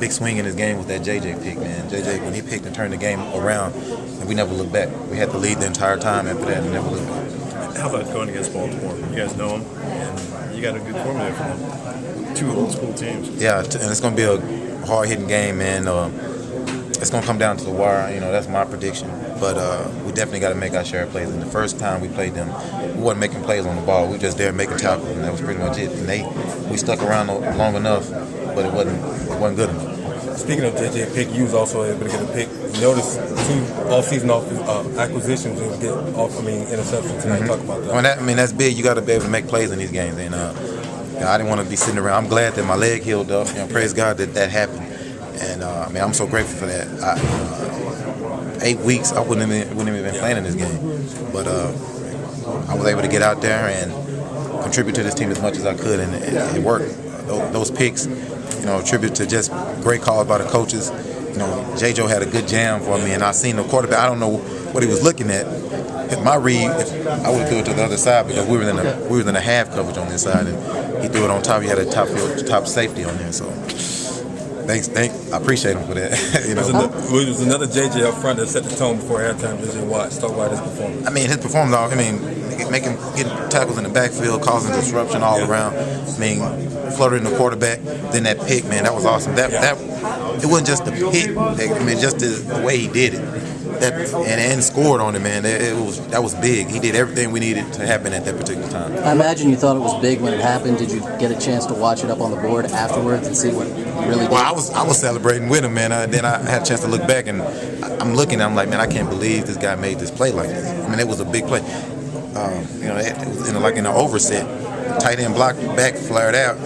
big swing in his game was that J.J. pick, man. J.J., when he picked and turned the game around, and we never looked back. We had the lead the entire time after that and never looked back. How about going against Baltimore? You guys know them, and you got a good formula for them. Two old school teams. Yeah, and it's going to be a hard-hitting game, man. It's going to come down to the wire. That's my prediction. But we definitely got to make our share of plays. And the first time we played them, we wasn't making plays on the ball. We were just there making tackles, and that was pretty much it. And we stuck around long enough, but it wasn't good enough. Speaking of J.J. pick, you was also able to get a pick. You noticed 2 off-season acquisitions and get interceptions. Tonight. Talk about that. That's big. You got to be able to make plays in these games. And I didn't want to be sitting around. I'm glad that my leg healed up. Praise God that happened. And I'm so grateful for that. 8 weeks, I wouldn't have been playing in this game. But I was able to get out there and contribute to this team as much as I could, and it worked. Those picks, tribute to just great calls by the coaches. J.J. had a good jam for me, and I seen the quarterback. I don't know what he was looking at. At my read, I would threw it to the other side because we were in a half coverage on this side, and he threw it on top. He had a top safety on there, so. Thanks. I appreciate him for that. There was another JJ up front that set the tone before halftime. JJ Watt, talk about his performance. His performance. Getting tackles in the backfield, causing disruption all around. Fluttering the quarterback. Then that pick, man, that was awesome. That it wasn't just the pick. Just the way he did it. And scored on it, man. That was big. He did everything we needed to happen at that particular time. I imagine you thought it was big when it happened. Did you get a chance to watch it up on the board afterwards and see what he really did? Well, I was celebrating with him, man. Then I had a chance to look back, and I'm looking. I'm like, man, I can't believe this guy made this play like this. It was a big play. It was in an overset. The tight end blocked back, flared out,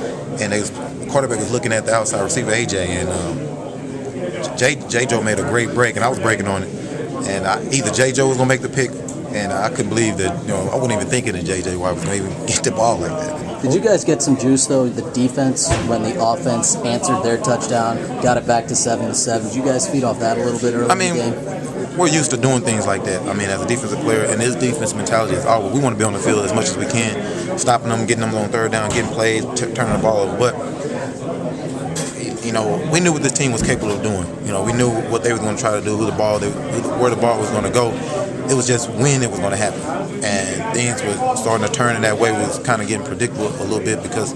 and the quarterback was looking at the outside receiver AJ, and J.J. made a great break, and I was breaking on it. And either J.J. was going to make the pick, and I couldn't believe that, I wasn't even thinking that J.J. Watt was going to even get the ball like that. Did you guys get some juice, though, the defense, when the offense answered their touchdown, got it back to 7-7? Did you guys feed off that a little bit early in the game? We're used to doing things like that. As a defensive player, and his defense mentality is always, we want to be on the field as much as we can, stopping them, getting them on third down, getting plays, turning the ball over. But we knew what this team was capable of doing. We knew what they were going to try to do, where the ball was going to go. It was just when it was going to happen. And things were starting to turn in that way. It was kind of getting predictable a little bit because,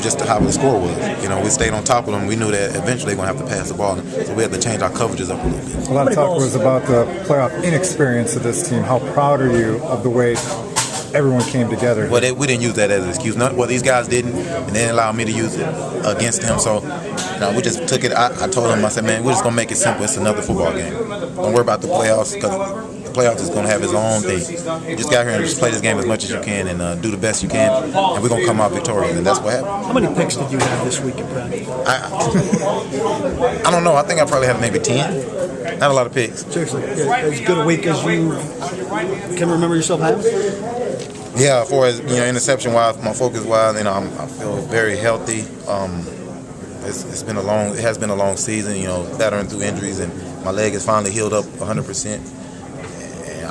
just how the score was. We stayed on top of them. We knew that eventually they were going to have to pass the ball. So we had to change our coverages up a little bit. A lot of talk was about the playoff inexperience of this team. How proud are you of the way everyone came together? Well, we didn't use that as an excuse. These guys didn't, and they didn't allow me to use it against them. So, we just took it. I told them, I said, man, we're just going to make it simple. It's another football game. Don't worry about the playoffs because the playoffs is going to have its own thing. You just got here and just play this game as much as you can and do the best you can, and we're going to come out victorious, and that's what happened. How many picks did you have this week in practice? I don't know. I think I probably had maybe 10. Not a lot of picks. Seriously, as good a week as you can remember yourself having? Yeah, as far as interception-wise, my focus-wise, I feel very healthy. It has been a long season, battering through injuries, and my leg is finally healed up 100%. And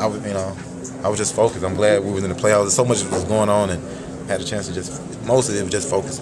I was just focused. I'm glad we were in the playoffs. So much was going on, and had a chance to most of it was just focus.